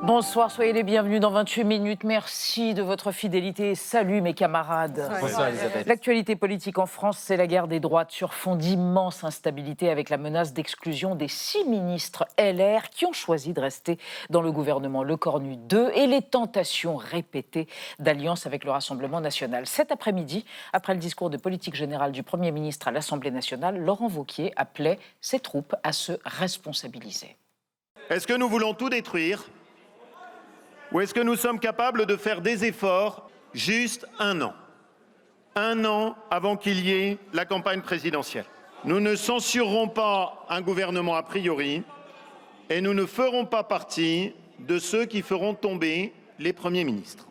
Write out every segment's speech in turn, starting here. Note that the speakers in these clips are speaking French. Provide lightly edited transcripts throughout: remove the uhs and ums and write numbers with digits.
Bonsoir, soyez les bienvenus dans 28 minutes. Merci de votre fidélité. Salut mes camarades. Bonsoir Elisabeth. L'actualité politique en France, c'est la guerre des droites sur fond d'immense instabilité avec la menace d'exclusion des 6 ministres LR qui ont choisi de rester dans le gouvernement Lecornu 2 et les tentations répétées d'alliance avec le Rassemblement national. Cet après-midi, après le discours de politique générale du Premier ministre à l'Assemblée nationale, Laurent Wauquiez appelait ses troupes à se responsabiliser. Est-ce que nous voulons tout détruire ? Ou est-ce que nous sommes capables de faire des efforts juste un an avant qu'il y ait la campagne présidentielle? Nous ne censurerons pas un gouvernement a priori et nous ne ferons pas partie de ceux qui feront tomber les premiers ministres.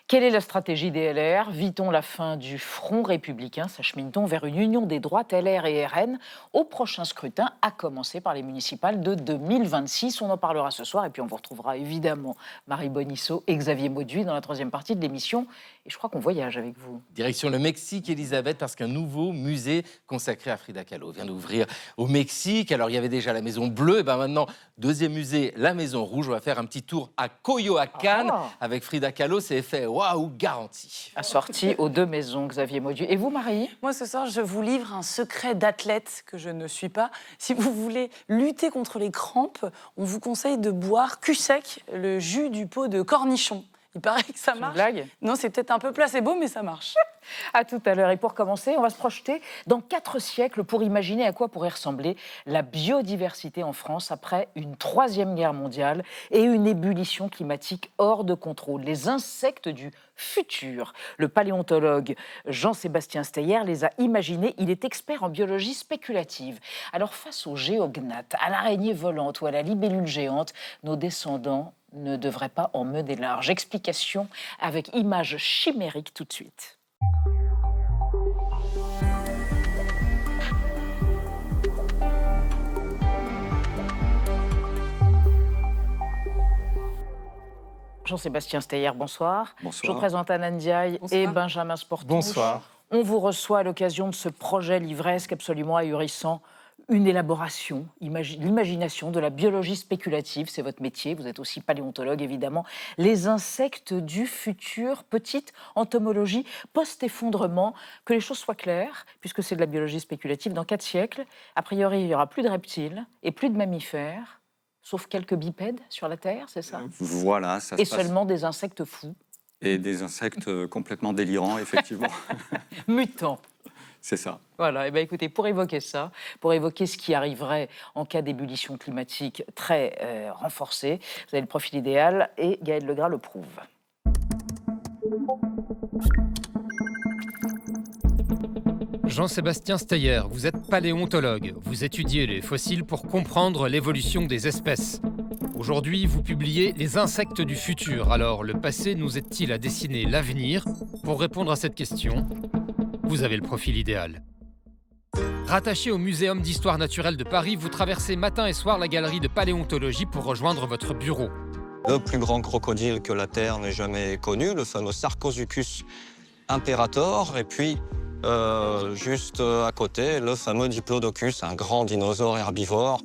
Quelle est la stratégie des LR? Vit-on la fin du front républicain? S'achemine-t-on vers une union des droites LR et RN au prochain scrutin, à commencer par les municipales de 2026? On en parlera ce soir et puis on vous retrouvera évidemment Marie Bonisseau et Xavier Mauduit dans la troisième partie de l'émission. Et je crois qu'on voyage avec vous. Direction le Mexique, Elisabeth, parce qu'un nouveau musée consacré à Frida Kahlo vient d'ouvrir au Mexique. Alors il y avait déjà la Maison Bleue, et ben maintenant, deuxième musée, la Maison Rouge. On va faire un petit tour à Coyoacán avec Frida Kahlo. C'est effet waouh, garanti. Assorti aux deux maisons, Xavier Mauduit. Et vous, Marie? Moi, ce soir, je vous livre un secret d'athlète que je ne suis pas. Si vous voulez lutter contre les crampes, on vous conseille de boire cul sec le jus du pot de cornichon. Il paraît que ça marche. C'est une blague? Non, c'est peut-être un peu placebo, mais ça marche. À tout à l'heure. Et pour commencer, on va se projeter dans 4 siècles pour imaginer à quoi pourrait ressembler la biodiversité en France après une 3e guerre mondiale et une ébullition climatique hors de contrôle. Les insectes du futur. Le paléontologue Jean-Sébastien Steyer les a imaginés. Il est expert en biologie spéculative. Alors face aux géognates, à l'araignée volante ou à la libellule géante, nos descendants ne devraient pas en mener large. Explication avec images chimériques tout de suite. Jean-Sébastien Steyer, bonsoir. Bonsoir. Je vous présente Anne Ndiaye et Benjamin Sportouche. Bonsoir. On vous reçoit à l'occasion de ce projet livresque absolument ahurissant. Une élaboration, l'imagination de la biologie spéculative, c'est votre métier, vous êtes aussi paléontologue évidemment. Les insectes du futur, petite entomologie post-effondrement, que les choses soient claires, puisque c'est de la biologie spéculative, dans 4 siècles, a priori il n'y aura plus de reptiles et plus de mammifères, sauf quelques bipèdes sur la Terre, c'est ça? Voilà, ça Et se passe. seulement des insectes fous. Et des insectes complètement délirants, effectivement. Mutants. C'est ça. Voilà, et bien écoutez, pour évoquer ça, pour évoquer ce qui arriverait en cas d'ébullition climatique très renforcée, vous avez le profil idéal et Gaël Legras le prouve. Jean-Sébastien Steyer, vous êtes paléontologue. Vous étudiez les fossiles pour comprendre l'évolution des espèces. Aujourd'hui, vous publiez Les insectes du futur. Alors, le passé nous aide-t-il à dessiner l'avenir? Pour répondre à cette question, vous avez le profil idéal. Rattaché au Muséum d'histoire naturelle de Paris, vous traversez matin et soir la galerie de paléontologie pour rejoindre votre bureau. Le plus grand crocodile que la Terre n'ait jamais connu, le fameux Sarcosuchus imperator, et puis juste à côté, le fameux Diplodocus, un grand dinosaure herbivore.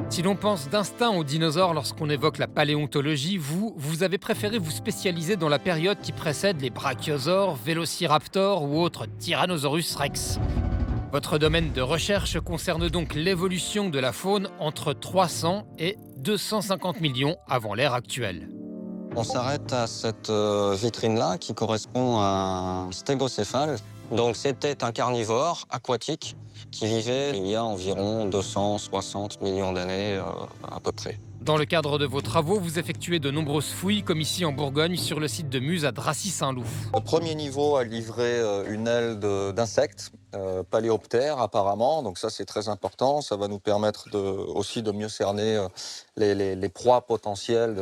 Si l'on pense d'instinct aux dinosaures lorsqu'on évoque la paléontologie, vous avez préféré vous spécialiser dans la période qui précède les brachiosaures, vélociraptors ou autres Tyrannosaurus rex. Votre domaine de recherche concerne donc l'évolution de la faune entre 300 et 250 millions avant l'ère actuelle. On s'arrête à cette vitrine-là qui correspond à un stégocéphale. Donc c'était un carnivore aquatique qui vivait il y a environ 260 millions d'années à peu près. Dans le cadre de vos travaux, vous effectuez de nombreuses fouilles, comme ici en Bourgogne, sur le site de Muse à Dracy-Saint-Loup. Le premier niveau a livré une aile d'insectes, paléoptères apparemment, donc ça c'est très important, ça va nous permettre aussi de mieux cerner les proies potentielles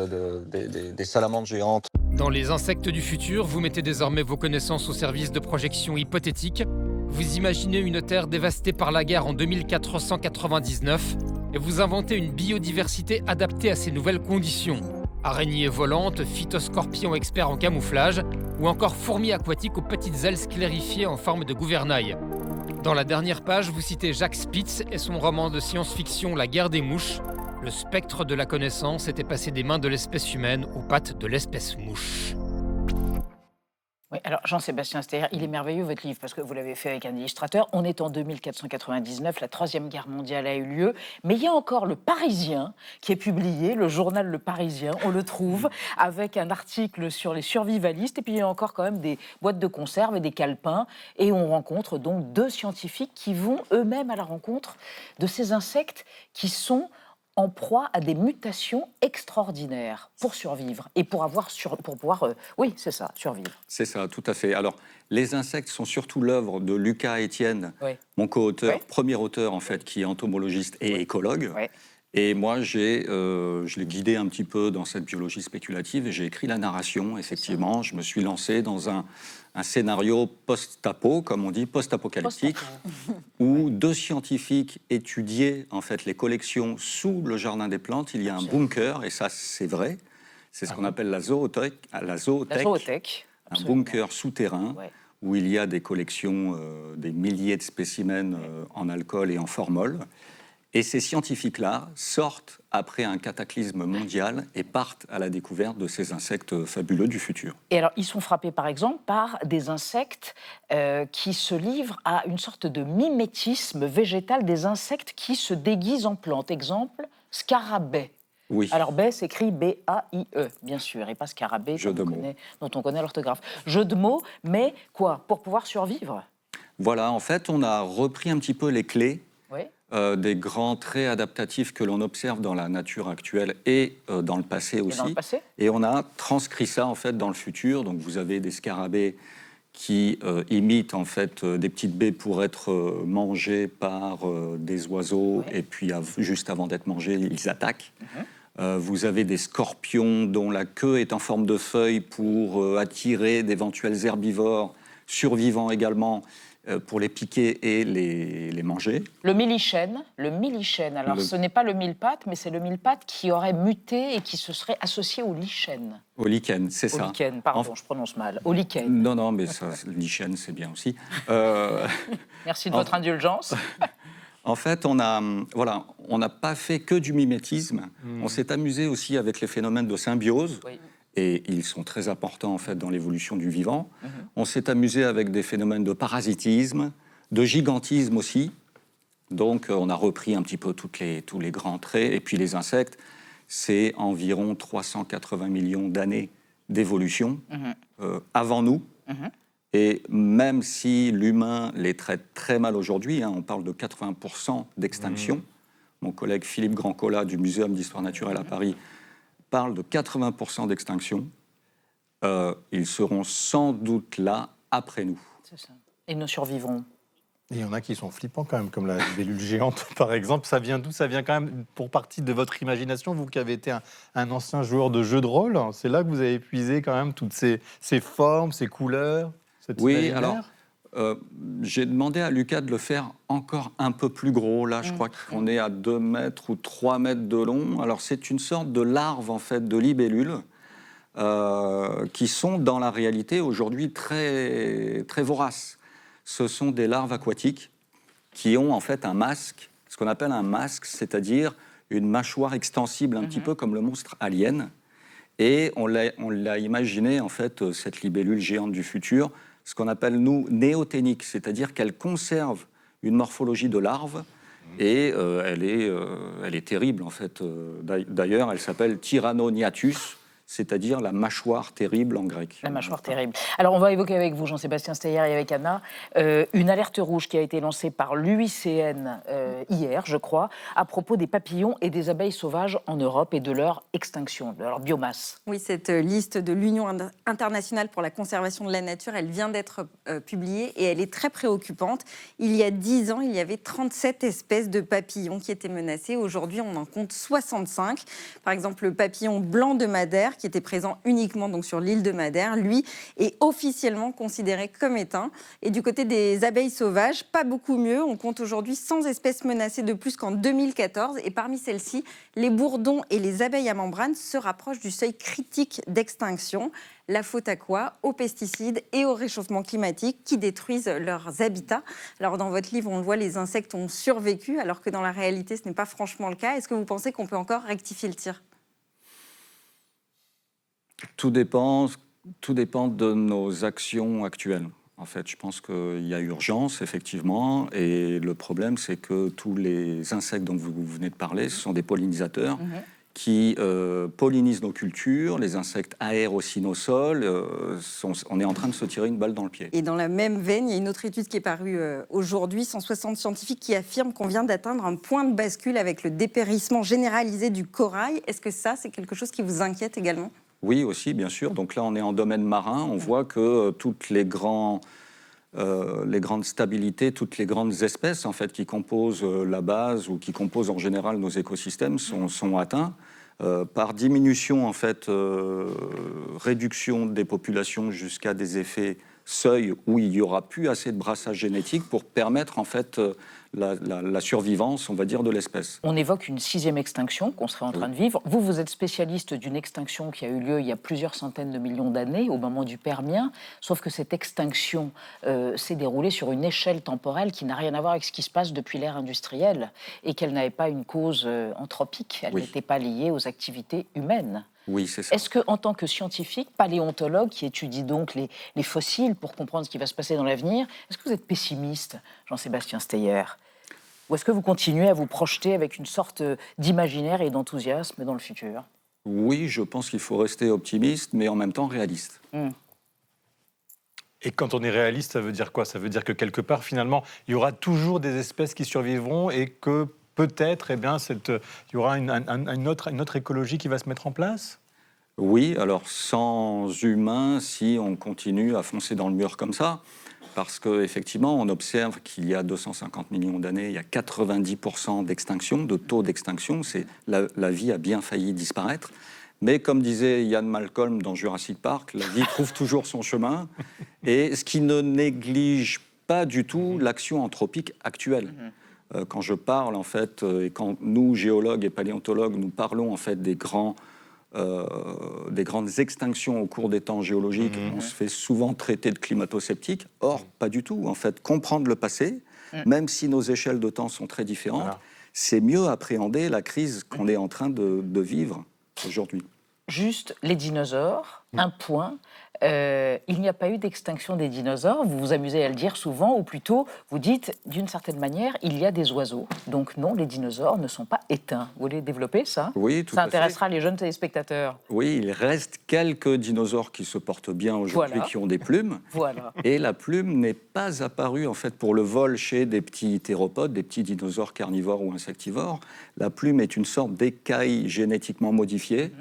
des salamandres géantes. Dans les insectes du futur, vous mettez désormais vos connaissances au service de projections hypothétiques. Vous imaginez une Terre dévastée par la guerre en 2499 et vous inventez une biodiversité adaptée à ces nouvelles conditions. Araignées volantes, phytoscorpions experts en camouflage ou encore fourmis aquatiques aux petites ailes sclérifiées en forme de gouvernail. Dans la dernière page, vous citez Jacques Spitz et son roman de science-fiction La guerre des mouches. Le spectre de la connaissance était passé des mains de l'espèce humaine aux pattes de l'espèce mouche. Oui, alors Jean-Sébastien Steyer, il est merveilleux votre livre parce que vous l'avez fait avec un illustrateur. On est en 2499, la Troisième Guerre mondiale a eu lieu, mais il y a encore Le Parisien qui est publié, le journal Le Parisien, on le trouve, avec un article sur les survivalistes, et puis il y a encore quand même des boîtes de conserve et des calepins, et on rencontre donc 2 scientifiques qui vont eux-mêmes à la rencontre de ces insectes qui sont en proie à des mutations extraordinaires pour survivre et pour pouvoir, oui, c'est ça, survivre. C'est ça, tout à fait. Alors, les insectes sont surtout l'œuvre de Lucas Etienne, Oui. mon co-auteur, Oui. premier auteur en fait, qui est entomologiste et écologue. Oui. Et moi, je l'ai guidé un petit peu dans cette biologie spéculative et j'ai écrit la narration. Effectivement, je me suis lancé dans un scénario post-apo, comme on dit, post-apocalyptique, où 2 scientifiques étudiaient en fait les collections sous le jardin des plantes. Il y a un bunker, et ça, c'est vrai. C'est ce qu'on appelle la zoothèque. La zoothèque. Un Absolument. bunker souterrain Ouais. où il y a des collections, des milliers de spécimens en alcool et en formol. Et ces scientifiques-là sortent après un cataclysme mondial et partent à la découverte de ces insectes fabuleux du futur. Et alors, ils sont frappés, par exemple, par des insectes qui se livrent à une sorte de mimétisme végétal des insectes qui se déguisent en plantes. Exemple, scarabée. Oui. Alors, baie s'écrit B-A-I-E, bien sûr, et pas scarabée Jeu de mots. dont on connaît l'orthographe. Jeu de mots, mais quoi? Pour pouvoir survivre? Voilà, en fait, on a repris un petit peu les clés Oui. des grands traits adaptatifs que l'on observe dans la nature actuelle et dans le passé aussi. Et dans le passé? Et on a transcrit ça en fait dans le futur. Donc vous avez des scarabées qui imitent en fait des petites baies pour être mangées par des oiseaux, Oui. et puis juste avant d'être mangés, ils attaquent. Vous avez des scorpions dont la queue est en forme de feuille pour attirer d'éventuels herbivores survivants également, pour les piquer et les manger. Le millichène. Alors, ce n'est pas le mille-pattes, mais c'est le mille-pattes qui aurait muté et qui se serait associé au lichen. Au lichen, c'est Au ça. lichen, pardon, je prononce mal. Au lichen. Non, mais ça, le lichen, c'est bien aussi. Merci de votre indulgence. En fait, on n'a pas fait que du mimétisme. On s'est amusé aussi avec les phénomènes de symbiose. Oui. Et ils sont très importants en fait dans l'évolution du vivant. On s'est amusé avec des phénomènes de parasitisme, de gigantisme aussi. Donc on a repris un petit peu tous les grands traits. Et puis les insectes, c'est environ 380 millions d'années d'évolution avant nous. Et même si l'humain les traite très mal aujourd'hui, on parle de 80% d'extinction. Mon collègue Philippe Grandcola du Muséum d'histoire naturelle à Paris parle de 80% d'extinction. Ils seront sans doute là après nous. C'est ça. Et nous survivrons. Et il y en a qui sont flippants quand même, comme la libellule géante, par exemple. Ça vient d'où? Ça vient quand même pour partie de votre imagination, vous qui avez été un ancien joueur de jeux de rôle. C'est là que vous avez puisé quand même toutes ces formes, ces couleurs, cet Oui, imaginaire. alors, j'ai demandé à Lucas de le faire encore un peu plus gros. Là, je crois qu'on est à 2 mètres ou 3 mètres de long. Alors, c'est une sorte de larve, en fait, de libellules qui sont, dans la réalité, aujourd'hui, très, très voraces. Ce sont des larves aquatiques qui ont, en fait, un masque, ce qu'on appelle un masque, c'est-à-dire une mâchoire extensible, un petit peu comme le monstre Alien. Et on l'a imaginé, en fait, cette libellule géante du futur, ce qu'on appelle, nous, néoténique, c'est-à-dire qu'elle conserve une morphologie de larve et elle est terrible, en fait. D'ailleurs, elle s'appelle Tyrannognathus, c'est-à-dire la mâchoire terrible en grec. La mâchoire terrible. Alors, on va évoquer avec vous, Jean-Sébastien Steyer, et avec Anna, une alerte rouge qui a été lancée par l'UICN hier, je crois, à propos des papillons et des abeilles sauvages en Europe et de leur extinction, de leur biomasse. Oui, cette liste de l'Union internationale pour la conservation de la nature, elle vient d'être publiée et elle est très préoccupante. Il y a 10 ans, il y avait 37 espèces de papillons qui étaient menacées. Aujourd'hui, on en compte 65. Par exemple, le papillon blanc de Madère, qui était présent uniquement donc, sur l'île de Madère, lui, est officiellement considéré comme éteint. Et du côté des abeilles sauvages, pas beaucoup mieux. On compte aujourd'hui 100 espèces menacées de plus qu'en 2014. Et parmi celles-ci, les bourdons et les abeilles à membrane se rapprochent du seuil critique d'extinction. La faute à quoi? Aux pesticides et au réchauffement climatique qui détruisent leurs habitats. Alors dans votre livre, on le voit, les insectes ont survécu, alors que dans la réalité, ce n'est pas franchement le cas. Est-ce que vous pensez qu'on peut encore rectifier le tir? Tout dépend de nos actions actuelles. En fait, je pense qu'il y a urgence, effectivement, et le problème, c'est que tous les insectes dont vous venez de parler, ce sont des pollinisateurs qui pollinisent nos cultures, les insectes aèrent aussi nos sols. On est en train de se tirer une balle dans le pied. Et dans la même veine, il y a une autre étude qui est parue aujourd'hui, 160 scientifiques qui affirment qu'on vient d'atteindre un point de bascule avec le dépérissement généralisé du corail. Est-ce que ça, c'est quelque chose qui vous inquiète également? Oui, aussi, bien sûr. Donc là, on est en domaine marin. On voit que toutes les grandes stabilités, toutes les grandes espèces en fait, qui composent la base ou qui composent en général nos écosystèmes sont atteints. Par diminution, en fait, réduction des populations jusqu'à des effets seuil où il n'y aura plus assez de brassage génétique pour permettre en fait la survivance, on va dire, de l'espèce. On évoque une 6e extinction qu'on serait en train de vivre. Vous êtes spécialiste d'une extinction qui a eu lieu il y a plusieurs centaines de millions d'années, au moment du Permien, sauf que cette extinction s'est déroulée sur une échelle temporelle qui n'a rien à voir avec ce qui se passe depuis l'ère industrielle et qu'elle n'avait pas une cause anthropique, elle n'était pas liée aux activités humaines. Oui, c'est ça. Est-ce qu'en tant que scientifique, paléontologue, qui étudie donc les fossiles pour comprendre ce qui va se passer dans l'avenir, est-ce que vous êtes pessimiste, Jean-Sébastien Steyer? Ou est-ce que vous continuez à vous projeter avec une sorte d'imaginaire et d'enthousiasme dans le futur? Oui, je pense qu'il faut rester optimiste, mais en même temps réaliste. Et quand on est réaliste, ça veut dire quoi? Ça veut dire que quelque part, finalement, il y aura toujours des espèces qui survivront et que peut-être, il y aura une autre écologie qui va se mettre en place? Oui, alors sans humains, si on continue à foncer dans le mur comme ça, parce qu'effectivement, on observe qu'il y a 250 millions d'années, il y a 90% d'extinction, de taux d'extinction. La vie a bien failli disparaître. Mais comme disait Ian Malcolm dans Jurassic Park, la vie trouve toujours son chemin, et ce qui ne néglige pas du tout l'action anthropique actuelle. Quand je parle, en fait, et quand nous, géologues et paléontologues, nous parlons en fait des grandes extinctions au cours des temps géologiques, on se fait souvent traiter de climato-sceptiques. Or, pas du tout. En fait, comprendre le passé, même si nos échelles de temps sont très différentes, c'est mieux appréhender la crise qu'on est en train de vivre aujourd'hui. Juste les dinosaures, un point. Il n'y a pas eu d'extinction des dinosaures, vous vous amusez à le dire souvent, ou plutôt vous dites d'une certaine manière, il y a des oiseaux. Donc non, les dinosaures ne sont pas éteints. Vous voulez développer ça? Oui, tout ça à fait. intéressera les jeunes téléspectateurs. Oui, il reste quelques dinosaures qui se portent bien aujourd'hui, qui ont des plumes. Voilà. Et la plume n'est pas apparue en fait pour le vol chez des petits théropodes, des petits dinosaures carnivores ou insectivores. La plume est une sorte d'écaille génétiquement modifiée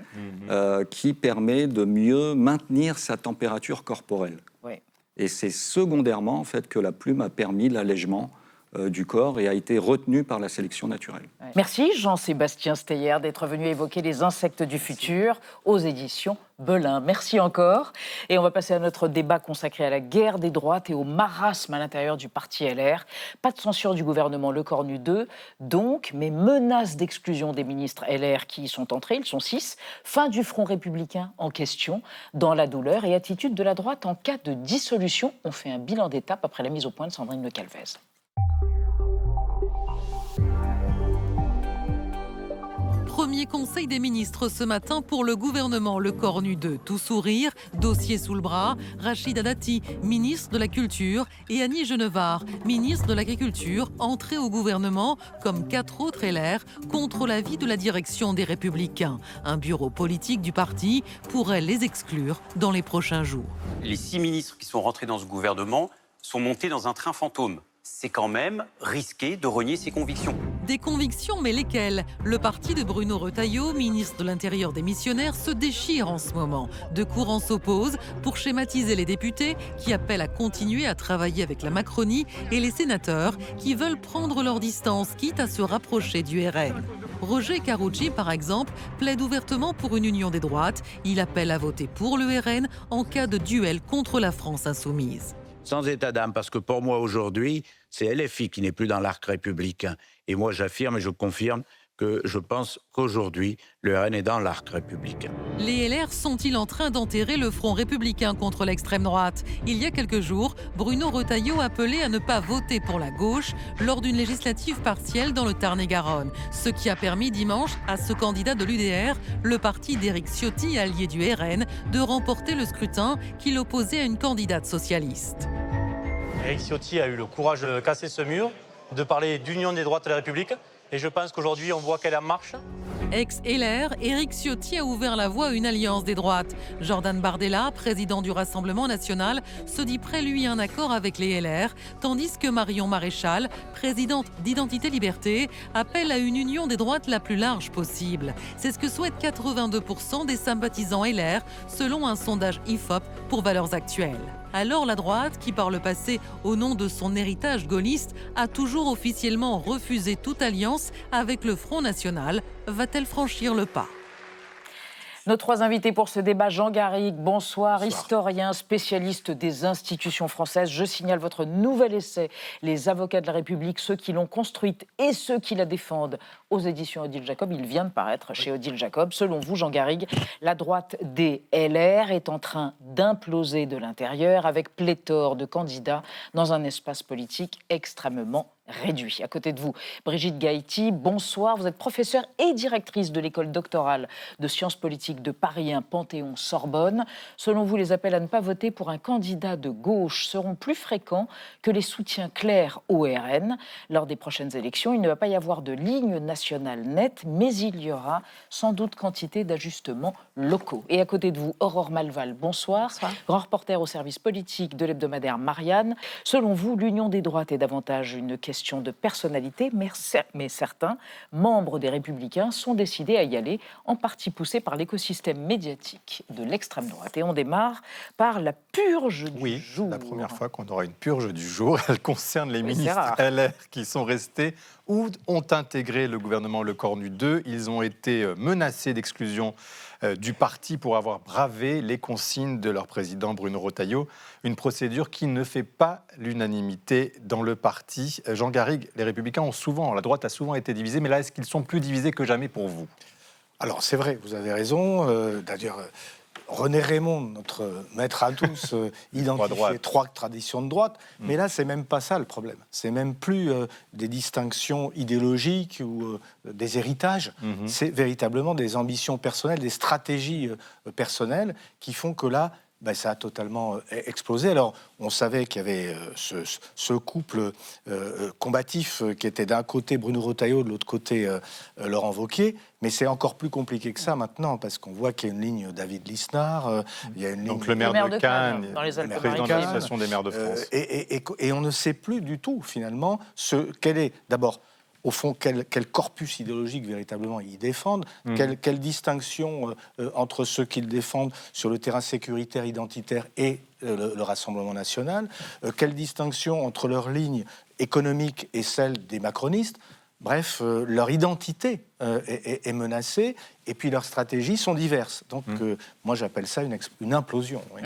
qui permet de mieux maintenir sa température corporelle. Oui. Et c'est secondairement en fait que la plume a permis l'allègement du corps et a été retenue par la sélection naturelle. Ouais. Merci Jean-Sébastien Steyer d'être venu évoquer les insectes du futur aux éditions Belin. Merci encore. Et on va passer à notre débat consacré à la guerre des droites et au marasme à l'intérieur du parti LR. Pas de censure du gouvernement Lecornu 2, donc, mais menace d'exclusion des ministres LR qui y sont entrés, ils sont 6. Fin du front républicain en question, dans la douleur, et attitude de la droite en cas de dissolution. On fait un bilan d'étape après la mise au point de Sandrine Le Calvez. Premier conseil des ministres ce matin pour le gouvernement Lecornu 2. Tout sourire, dossier sous le bras. Rachida Dati, ministre de la Culture, et Annie Genevard, ministre de l'Agriculture, entrés au gouvernement comme 4 autres LR contre l'avis de la direction des Républicains. Un bureau politique du parti pourrait les exclure dans les prochains jours. Les 6 ministres qui sont rentrés dans ce gouvernement sont montés dans un train fantôme. C'est quand même risqué de renier ses convictions. Des convictions, mais lesquelles? Le parti de Bruno Retailleau, ministre de l'Intérieur démissionnaire, se déchire en ce moment. Deux courants s'opposent pour schématiser les députés qui appellent à continuer à travailler avec la Macronie et les sénateurs qui veulent prendre leur distance, quitte à se rapprocher du RN. Roger Carucci, par exemple, plaide ouvertement pour une union des droites. Il appelle à voter pour le RN en cas de duel contre la France insoumise. Sans état d'âme, parce que pour moi aujourd'hui, c'est LFI qui n'est plus dans l'arc républicain. Et moi j'affirme et je confirme que je pense qu'aujourd'hui, le RN est dans l'arc républicain. Les LR sont-ils en train d'enterrer le front républicain contre l'extrême droite? Il y a quelques jours, Bruno Retailleau appelait à ne pas voter pour la gauche lors d'une législative partielle dans le Tarn-et-Garonne, ce qui a permis dimanche à ce candidat de l'UDR, le parti d'Éric Ciotti, allié du RN, de remporter le scrutin qu'il opposait à une candidate socialiste. Éric Ciotti a eu le courage de casser ce mur, de parler d'union des droites de la République. Et je pense qu'aujourd'hui, on voit qu'elle est en marche. Ex-LR, Éric Ciotti a ouvert la voie à une alliance des droites. Jordan Bardella, président du Rassemblement national, se dit prêt, lui, à un accord avec les LR, tandis que Marion Maréchal, présidente d'Identité Liberté, appelle à une union des droites la plus large possible. C'est ce que souhaitent 82% des sympathisants LR, selon un sondage IFOP pour Valeurs Actuelles. Alors la droite, qui par le passé, au nom de son héritage gaulliste, a toujours officiellement refusé toute alliance avec le Front National, va-t-elle franchir le pas ? Nos trois invités pour ce débat, Jean Garrigue, bonsoir, historien, spécialiste des institutions françaises. Je signale votre nouvel essai, Les avocats de la République, ceux qui l'ont construite et ceux qui la défendent, aux éditions Odile Jacob. Il vient de paraître chez Odile Jacob. Selon vous, Jean Garrigue, la droite des LR est en train d'imploser de l'intérieur avec pléthore de candidats dans un espace politique extrêmement réduit. À côté de vous, Brigitte Gaïti, bonsoir. Vous êtes professeure et directrice de l'école doctorale de sciences politiques de Paris 1 Panthéon-Sorbonne. Selon vous, les appels à ne pas voter pour un candidat de gauche seront plus fréquents que les soutiens clairs au RN. Lors des prochaines élections, il ne va pas y avoir de ligne nationale nette, mais il y aura sans doute quantité d'ajustements locaux. Et à côté de vous, Aurore Malval, bonsoir. Grand reporter au service politique de l'hebdomadaire Marianne. Selon vous, l'union des droites est davantage une question de personnalité, mais certains membres des Républicains sont décidés à y aller, en partie poussés par l'écosystème médiatique de l'extrême droite. Et on démarre par la purge du jour. Oui, la première fois qu'on aura une purge du jour, elle concerne les ministres LR qui sont restés ou ont intégré le gouvernement Lecornu 2. Ils ont été menacés d'exclusion du parti pour avoir bravé les consignes de leur président Bruno Retailleau. Une procédure qui ne fait pas l'unanimité dans le parti. Jean Garrigue, les Républicains la droite a souvent été divisée, mais là, est-ce qu'ils sont plus divisés que jamais pour vous ? Alors, c'est vrai, vous avez raison. D'ailleurs, René Raymond, notre maître à tous, identifiait trois traditions de droite. Mais là, c'est même pas ça le problème. C'est même plus des distinctions idéologiques ou des héritages. C'est véritablement des ambitions personnelles, des stratégies personnelles qui font que là, ça a totalement explosé. Alors, on savait qu'il y avait ce couple combatif qui était d'un côté Bruno Retailleau, de l'autre côté Laurent Wauquiez. Mais c'est encore plus compliqué que ça maintenant, parce qu'on voit qu'il y a une ligne David Lisnard, il y a une ligne... Donc le maire de Cannes, dans les le président de l'association des maires de France. Et on ne sait plus du tout, finalement, quel est... D'abord, au fond, quel corpus idéologique véritablement ils défendent, quelle distinction entre ceux qu'ils défendent sur le terrain sécuritaire, identitaire et le Rassemblement national, quelle distinction entre leur ligne économique et celle des macronistes. Bref, leur identité est menacée et puis leurs stratégies sont diverses. Donc, moi, j'appelle ça une implosion. Oui.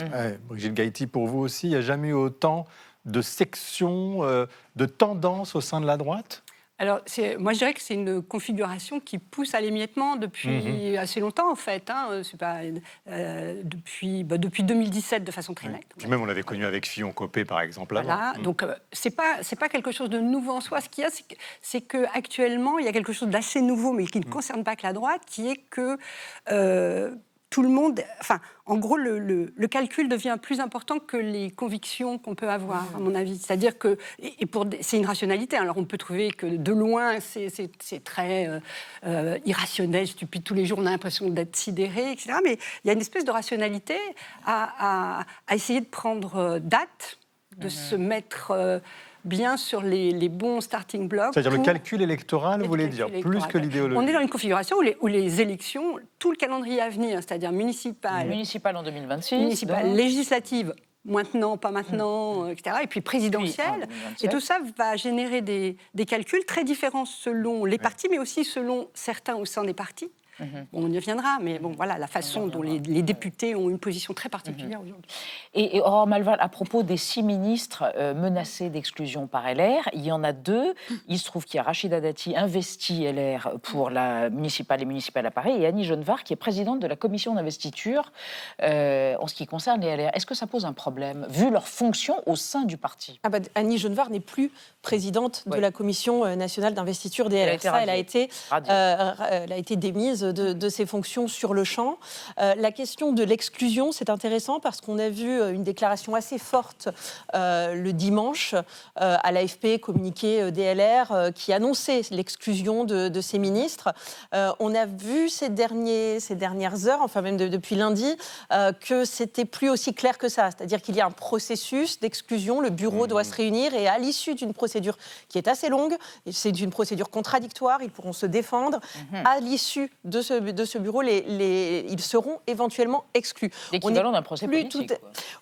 Brigitte Gaïti, pour vous aussi, il n'y a jamais eu autant de sections, de tendances au sein de la droite ? Alors, moi, je dirais que c'est une configuration qui pousse à l'émiettement depuis assez longtemps, en fait. C'est pas, depuis 2017, de façon très nette. Puis même, on l'avait connu avec Fillon-Copé, par exemple. Voilà, donc c'est pas quelque chose de nouveau en soi. Ce qu'il y a, c'est qu'actuellement, il y a quelque chose d'assez nouveau, mais qui ne concerne pas que la droite, qui est que... tout le monde, en gros, le calcul devient plus important que les convictions qu'on peut avoir, à mon avis. C'est-à-dire que, c'est une rationalité. Alors, on peut trouver que de loin, c'est très irrationnel, stupide. Tous les jours, on a l'impression d'être sidéré, etc. Mais il y a une espèce de rationalité à essayer de prendre date, de se mettre bien sur les bons starting blocks. C'est-à-dire le pour- calcul électoral, vous voulez dire, plus que l'idéologie. On est dans une configuration où les élections, tout le calendrier à venir, c'est-à-dire municipales, Municipal en 2026. municipales, donc. législatives, maintenant, pas maintenant, etc., et puis présidentielles. Puis, Et tout ça va générer des calculs très différents selon les partis, mais aussi selon certains au sein des partis. Bon, on y reviendra, mais bon, voilà la façon dont les députés ont une position très particulière aujourd'hui. Et Aurore Malval, à propos des 6 ministres menacés d'exclusion par LR, il y en a 2. Il se trouve qu'il y a Rachida Dati, investi LR pour la municipale et municipale à Paris, et Annie Genevard, qui est présidente de la commission d'investiture en ce qui concerne les LR. Est-ce que ça pose un problème, vu leur fonction au sein du parti? Annie Genevard n'est plus présidente de la commission nationale d'investiture des LR. Elle a été démise de ses fonctions sur le champ. La question de l'exclusion, c'est intéressant parce qu'on a vu une déclaration assez forte le dimanche à l'AFP, communiqué des LR, qui annonçait l'exclusion de ces ministres. On a vu ces dernières heures, enfin même depuis lundi, que c'était plus aussi clair que ça. C'est-à-dire qu'il y a un processus d'exclusion, le bureau doit se réunir et à l'issue d'une procédure qui est assez longue, c'est une procédure contradictoire, ils pourront se défendre. À l'issue de ce bureau, ils seront éventuellement exclus. L'équivalent d'un procès politique.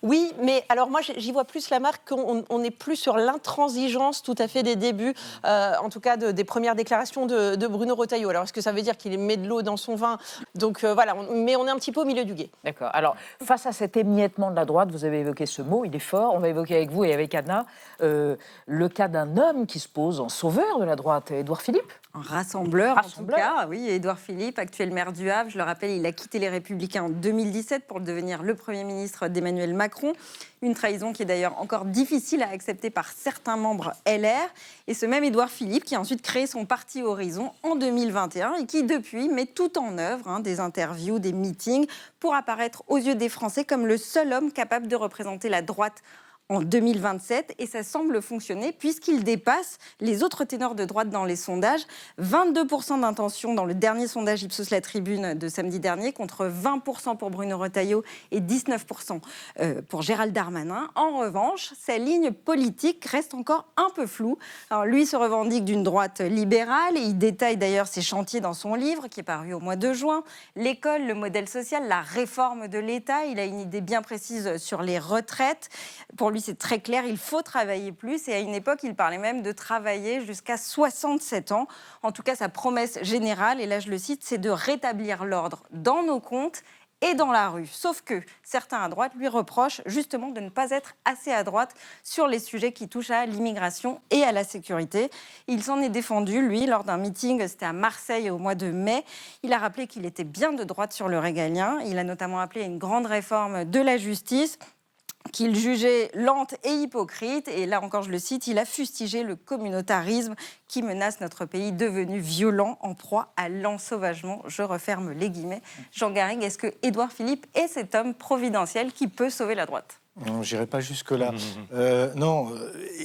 Oui, mais alors moi, j'y vois plus la marque qu'on n'est plus sur l'intransigeance tout à fait des débuts, en tout cas des premières déclarations de Bruno Retailleau. Alors, est-ce que ça veut dire qu'il met de l'eau dans son vin? Donc voilà, mais on est un petit peu au milieu du gué. D'accord. Alors, face à cet émiettement de la droite, vous avez évoqué ce mot, il est fort. On va évoquer avec vous et avec Anna le cas d'un homme qui se pose en sauveur de la droite, Édouard Philippe. Un rassembleur, en tout cas. Oui, Édouard Philippe, actuel maire du Havre. Je le rappelle, il a quitté les Républicains en 2017 pour devenir le Premier ministre d'Emmanuel Macron. Une trahison qui est d'ailleurs encore difficile à accepter par certains membres LR. Et ce même Édouard Philippe qui a ensuite créé son parti Horizon en 2021 et qui, depuis, met tout en œuvre, des interviews, des meetings, pour apparaître aux yeux des Français comme le seul homme capable de représenter la droite en 2027, et ça semble fonctionner puisqu'il dépasse les autres ténors de droite dans les sondages. 22% d'intention dans le dernier sondage Ipsos La Tribune de samedi dernier, contre 20% pour Bruno Retailleau et 19% pour Gérald Darmanin. En revanche, sa ligne politique reste encore un peu floue. Alors, lui se revendique d'une droite libérale, et il détaille d'ailleurs ses chantiers dans son livre qui est paru au mois de juin. L'école, le modèle social, la réforme de l'État. Il a une idée bien précise sur les retraites. Pour lui, c'est très clair, il faut travailler plus. Et à une époque, il parlait même de travailler jusqu'à 67 ans. En tout cas, sa promesse générale, et là je le cite, c'est de rétablir l'ordre dans nos comptes et dans la rue. Sauf que certains à droite lui reprochent justement de ne pas être assez à droite sur les sujets qui touchent à l'immigration et à la sécurité. Il s'en est défendu, lui, lors d'un meeting, c'était à Marseille au mois de mai. Il a rappelé qu'il était bien de droite sur le régalien. Il a notamment appelé à une grande réforme de la justice, qu'il jugeait lente et hypocrite. Et là encore, je le cite, il a fustigé le communautarisme qui menace notre pays devenu violent, en proie à l'ensauvagement. Je referme les guillemets. Jean Garrigue, est-ce que Édouard Philippe est cet homme providentiel qui peut sauver la droite ? Non, j'irai pas jusque-là. Non,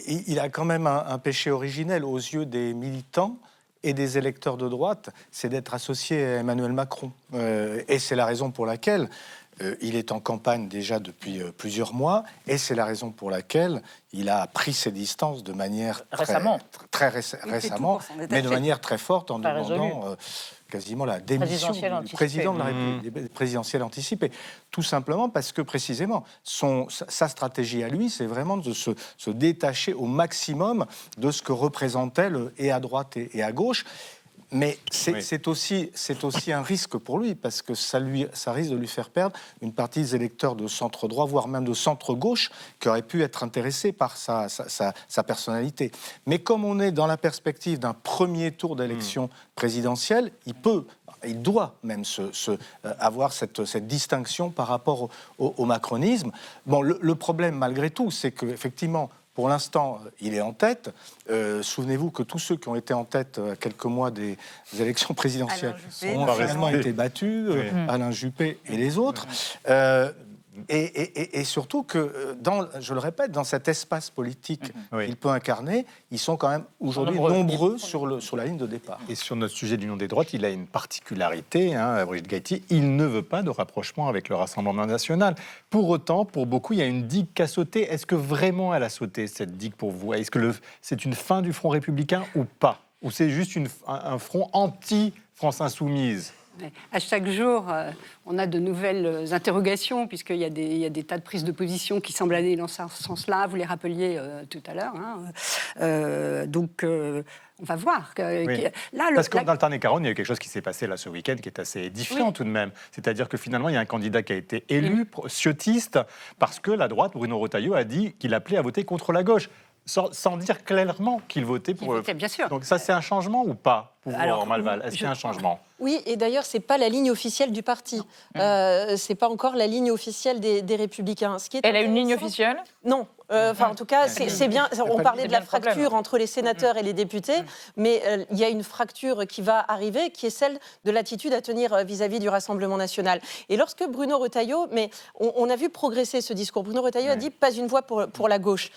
il a quand même un péché originel aux yeux des militants et des électeurs de droite, c'est d'être associé à Emmanuel Macron. Et c'est la raison pour laquelle il est en campagne déjà depuis plusieurs mois, et c'est la raison pour laquelle il a pris ses distances de manière très récemment, mais de manière très forte, en demandant quasiment la démission du président de la République, présidentielle anticipée. Tout simplement parce que, précisément, sa stratégie à lui, c'est vraiment de se détacher au maximum de ce que représentaient et à droite et à gauche. Mais c'est aussi un risque pour lui, parce que ça risque de lui faire perdre une partie des électeurs de centre-droit, voire même de centre-gauche, qui auraient pu être intéressés par sa personnalité. Mais comme on est dans la perspective d'un premier tour d'élection présidentielle, il doit même avoir cette distinction par rapport au macronisme. Bon, le problème, malgré tout, c'est qu'effectivement, pour l'instant, il est en tête. Souvenez-vous que tous ceux qui ont été en tête à quelques mois des élections présidentielles ont finalement été battus, Alain Juppé et les autres. Et surtout que, je le répète, dans cet espace politique qu'il peut incarner, ils sont quand même aujourd'hui nombreux sur la ligne de départ. Et sur notre sujet d'union des droites, il a une particularité, Brigitte Gaïti, il ne veut pas de rapprochement avec le Rassemblement national. Pour autant, pour beaucoup, il y a une digue qui a sauté. Est-ce que vraiment elle a sauté, cette digue, pour vous? Est-ce que c'est une fin du Front républicain ou pas? Ou c'est juste un front anti-France insoumise? À chaque jour, on a de nouvelles interrogations, puisqu'il y a des tas de prises de position qui semblent aller dans ce sens-là. Vous les rappeliez tout à l'heure. Donc, on va voir. Parce que dans le Tarn-et-Garonne, il y a eu quelque chose qui s'est passé là ce week-end qui est assez édifiant tout de même. C'est-à-dire que finalement, il y a un candidat qui a été élu, ciottiste, parce que la droite, Bruno Retailleau, a dit qu'il appelait à voter contre la gauche. Sans dire clairement qu'il votait pour... Bien sûr. Donc ça, c'est un changement ou pas pour vous, en Malval? Est-ce qu'il y a un changement? Oui, et d'ailleurs, ce n'est pas la ligne officielle du parti. Ce n'est pas encore la ligne officielle des Républicains. Elle a une ligne officielle? Non. En tout cas, c'est bien. On parlait de la fracture entre les sénateurs et les députés, mais il y a une fracture qui va arriver, qui est celle de l'attitude à tenir vis-à-vis du Rassemblement national. Et lorsque Bruno Retailleau, mais on a vu progresser ce discours. Bruno Retailleau a dit pas une voix pour la gauche.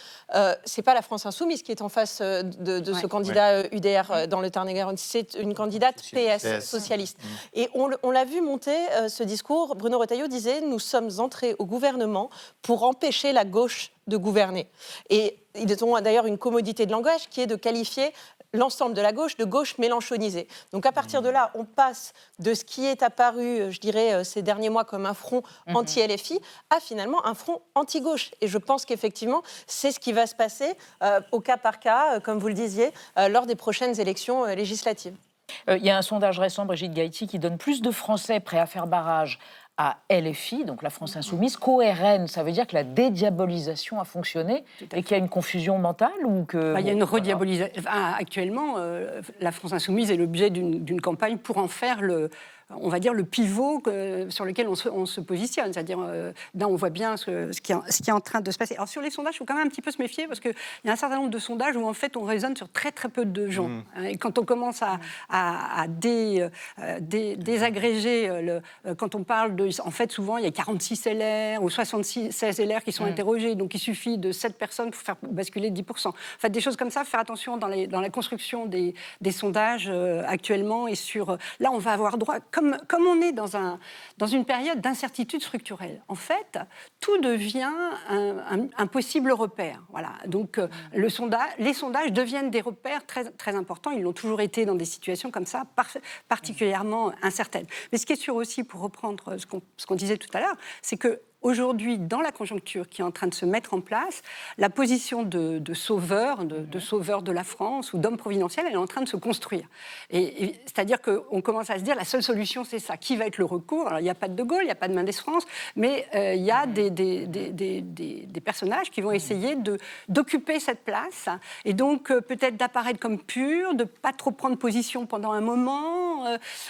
C'est pas la France insoumise qui est en face de ce candidat UDR dans le Tarn-et-Garonne. C'est une candidate PS socialiste. Et on l'a vu monter ce discours. Bruno Retailleau disait: nous sommes entrés au gouvernement pour empêcher la gauche de gouverner. Et ils ont d'ailleurs une commodité de langage qui est de qualifier l'ensemble de la gauche de gauche mélenchonisée. Donc à partir de là, on passe de ce qui est apparu, je dirais, ces derniers mois comme un front anti-LFI à finalement un front anti-gauche. Et je pense qu'effectivement, c'est ce qui va se passer au cas par cas, comme vous le disiez, lors des prochaines élections législatives. Il y a un sondage récent, Brigitte Gaïti, qui donne plus de Français prêts à faire barrage à LFI, donc la France insoumise, qu'au RN. Ça veut dire que la dédiabolisation a fonctionné et qu'il y a une confusion mentale ou que... Il y a une rediabolisation. Actuellement, la France insoumise est l'objet d'une campagne pour en faire on va dire le pivot sur lequel on se positionne. C'est-à-dire, là, on voit bien ce qui est en train de se passer. Alors, sur les sondages, il faut quand même un petit peu se méfier parce qu'il y a un certain nombre de sondages où, en fait, on raisonne sur très, très peu de gens. Et quand on commence à désagréger, quand on parle de... En fait, souvent, il y a 46 LR ou 16 LR qui sont interrogés. Donc, il suffit de 7 personnes pour faire basculer 10%. En fait, des choses comme ça, faire attention dans la construction des sondages actuellement. Et là, on va avoir droit... Comme on est dans une période d'incertitude structurelle, en fait, tout devient un possible repère. Voilà. Donc, les sondages deviennent des repères très, très importants. Ils l'ont toujours été dans des situations comme ça, particulièrement incertaines. Mais ce qui est sûr aussi, pour reprendre ce qu'on disait tout à l'heure, c'est que aujourd'hui, dans la conjoncture qui est en train de se mettre en place, la position de sauveur, de sauveur de la France ou d'homme providentiel, elle est en train de se construire. Et c'est-à-dire qu'on commence à se dire, la seule solution, c'est ça. Qui va être le recours? Alors, il n'y a pas de Gaulle, il n'y a pas de Mendès France, mais il y a des personnages qui vont essayer d'occuper cette place et donc peut-être d'apparaître comme purs, de ne pas trop prendre position pendant un moment,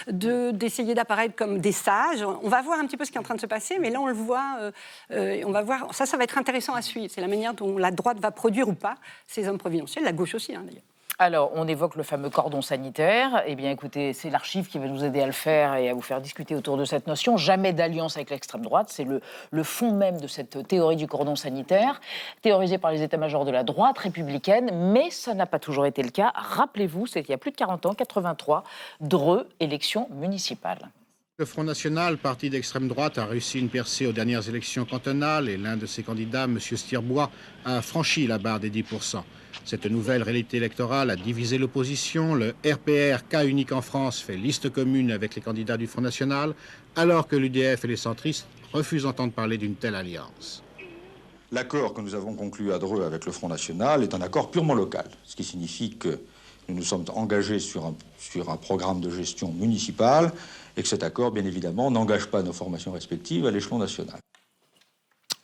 d'essayer d'apparaître comme des sages. On va voir un petit peu ce qui est en train de se passer, mais là, on le voit... on va voir, ça va être intéressant à suivre. C'est la manière dont la droite va produire ou pas ces hommes providentiels, la gauche aussi, d'ailleurs. Alors, on évoque le fameux cordon sanitaire. Eh bien, écoutez, c'est l'Archive qui va nous aider à le faire et à vous faire discuter autour de cette notion. Jamais d'alliance avec l'extrême droite. C'est le fond même de cette théorie du cordon sanitaire, théorisée par les états-majors de la droite républicaine. Mais ça n'a pas toujours été le cas. Rappelez-vous, c'était il y a plus de 40 ans, 83, Dreux, élection municipale. Le Front National, parti d'extrême droite, a réussi une percée aux dernières élections cantonales et l'un de ses candidats, M. Stirbois, a franchi la barre des 10%. Cette nouvelle réalité électorale a divisé l'opposition. Le RPR, cas unique en France, fait liste commune avec les candidats du Front National, alors que l'UDF et les centristes refusent d'entendre parler d'une telle alliance. L'accord que nous avons conclu à Dreux avec le Front National est un accord purement local, ce qui signifie que nous nous sommes engagés sur un programme de gestion municipale et que cet accord, bien évidemment, n'engage pas nos formations respectives à l'échelon national.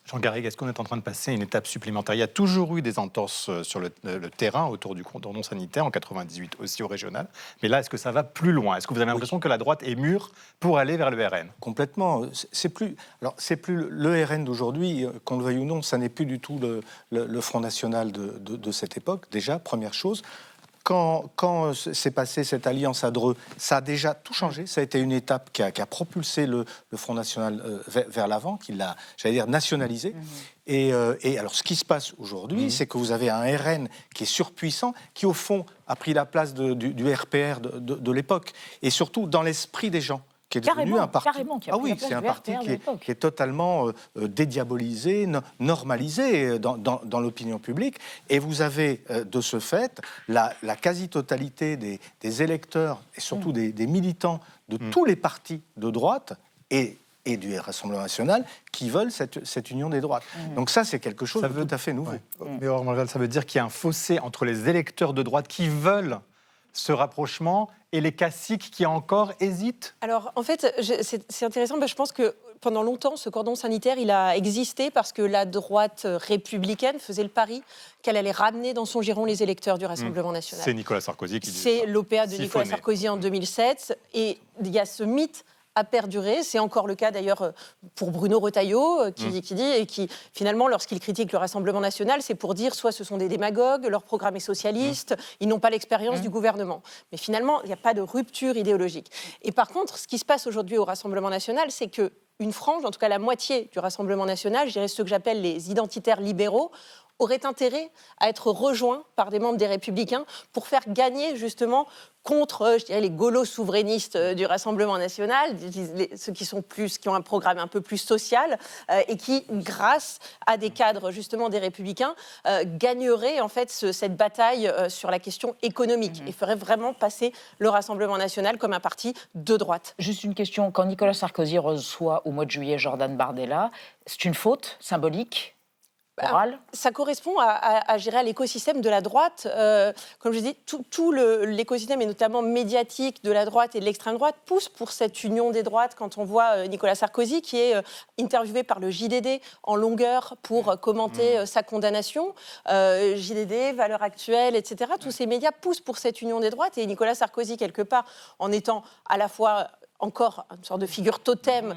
Jean Garrigue, est-ce qu'on est en train de passer une étape supplémentaire? Il y a toujours eu des entorses sur le terrain autour du cordon sanitaire, en 98 aussi au régional. Mais là, est-ce que ça va plus loin? Est-ce que vous avez l'impression que la droite est mûre pour aller vers le RN? Complètement. C'est plus le RN d'aujourd'hui, qu'on le veuille ou non, ça n'est plus du tout le Front National de cette époque, déjà, première chose. quand s'est passée cette alliance à Dreux, ça a déjà tout changé. Ça a été une étape qui a propulsé le Front National vers l'avant, qui l'a, j'allais dire, nationalisé. Et alors, ce qui se passe aujourd'hui, c'est que vous avez un RN qui est surpuissant, qui, au fond, a pris la place du RPR de l'époque. Et surtout, dans l'esprit des gens, qui est devenu un parti. C'est un parti qui est totalement dédiabolisé, normalisé dans l'opinion publique. Et vous avez, de ce fait, la quasi-totalité des électeurs, et surtout des militants de tous les partis de droite, et du Rassemblement national, qui veulent cette union des droites. Donc ça, c'est quelque chose de tout à fait nouveau. Mais Aurore Malval, ça veut dire qu'il y a un fossé entre les électeurs de droite qui veulent ce rapprochement et les caciques qui encore hésitent? Alors, en fait, c'est intéressant, je pense que pendant longtemps, ce cordon sanitaire, il a existé parce que la droite républicaine faisait le pari qu'elle allait ramener dans son giron les électeurs du Rassemblement national. C'est Nicolas Sarkozy qui dit ça. C'est l'OPA de Nicolas Sarkozy en 2007. Et il y a ce mythe a perduré. C'est encore le cas d'ailleurs pour Bruno Retailleau qui dit, et qui finalement, lorsqu'il critique le Rassemblement national, c'est pour dire soit ce sont des démagogues, leur programme est socialiste, ils n'ont pas l'expérience du gouvernement. Mais finalement, il n'y a pas de rupture idéologique. Et par contre, ce qui se passe aujourd'hui au Rassemblement national, c'est qu'une frange, en tout cas la moitié du Rassemblement national, je dirais ceux que j'appelle les identitaires libéraux, aurait intérêt à être rejoint par des membres des Républicains pour faire gagner justement contre, je dirais, les gaullos souverainistes du Rassemblement national, ceux qui ont un programme un peu plus social et qui, grâce à des cadres justement des Républicains, gagneraient en fait cette bataille sur la question économique et feraient vraiment passer le Rassemblement national comme un parti de droite. Juste une question, quand Nicolas Sarkozy reçoit au mois de juillet Jordan Bardella, c'est une faute symbolique ? Ça correspond à gérer l'écosystème de la droite. Comme je dis, tout l'écosystème, et notamment médiatique de la droite et de l'extrême droite, pousse pour cette union des droites. Quand on voit Nicolas Sarkozy, qui est interviewé par le JDD en longueur pour commenter sa condamnation, JDD, Valeurs Actuelles, etc., tous ces médias poussent pour cette union des droites. Et Nicolas Sarkozy, quelque part, en étant à la fois encore une sorte de figure totem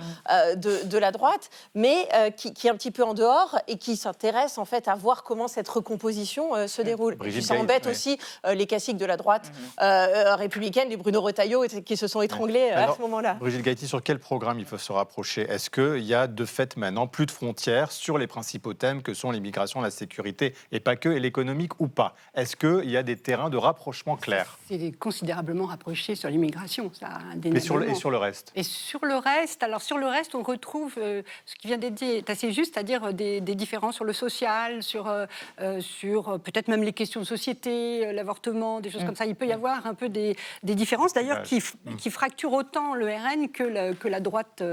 de la droite, mais qui est un petit peu en dehors et qui s'intéresse en fait à voir comment cette recomposition se déroule. Ça embête aussi les caciques de la droite républicaine, les Bruno Retailleau, qui se sont étranglés à ce moment-là. Brigitte Gaëty, sur quel programme il faut se rapprocher? Est-ce qu'il y a de fait maintenant plus de frontières sur les principaux thèmes que sont l'immigration, la sécurité et pas que, et l'économique ou pas? Est-ce qu'il y a des terrains de rapprochement clairs? C'est considérablement rapproché sur l'immigration, ça indéniablement. Et sur le reste? Et sur le reste, on retrouve ce qui vient d'être dit est assez juste, c'est-à-dire des différences sur le social, sur peut-être même les questions de société, l'avortement, des choses comme ça. Il peut y avoir un peu des différences, d'ailleurs, qui fracturent autant le RN que la droite,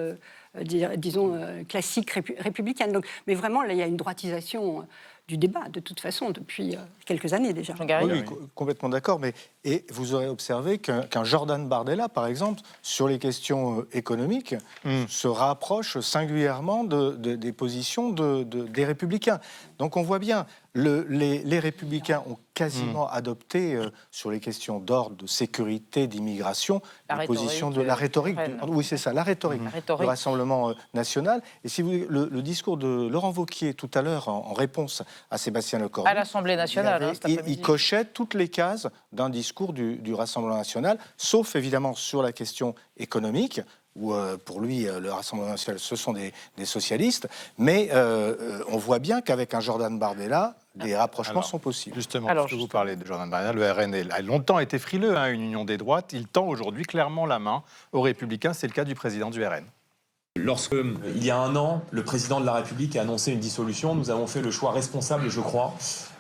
disons, classique républicaine. Donc, mais vraiment, là, il y a une droitisation du débat, de toute façon, depuis quelques années déjà. Oui, complètement d'accord. Et vous aurez observé qu'un Jordan Bardella, par exemple, sur les questions économiques, se rapproche singulièrement des positions des Républicains. Donc on voit bien, les Républicains ont quasiment adopté, sur les questions d'ordre, de sécurité, d'immigration, la position de la rhétorique. Oui, c'est ça, la rhétorique du Rassemblement national. Et si vous voulez, le discours de Laurent Wauquiez, tout à l'heure, en réponse à Sébastien Lecornu, à l'Assemblée nationale, il cochait toutes les cases d'un discours du Rassemblement national, sauf évidemment sur la question économique, où pour lui, le Rassemblement national, ce sont des socialistes, mais on voit bien qu'avec un Jordan Bardella, des rapprochements sont possibles. Justement, puisque vous parlez de Jordan Bardella, le RN a longtemps été frileux, une union des droites. Il tend aujourd'hui clairement la main aux Républicains. C'est le cas du président du RN. Lorsque, il y a un an, le président de la République a annoncé une dissolution, nous avons fait le choix responsable, je crois,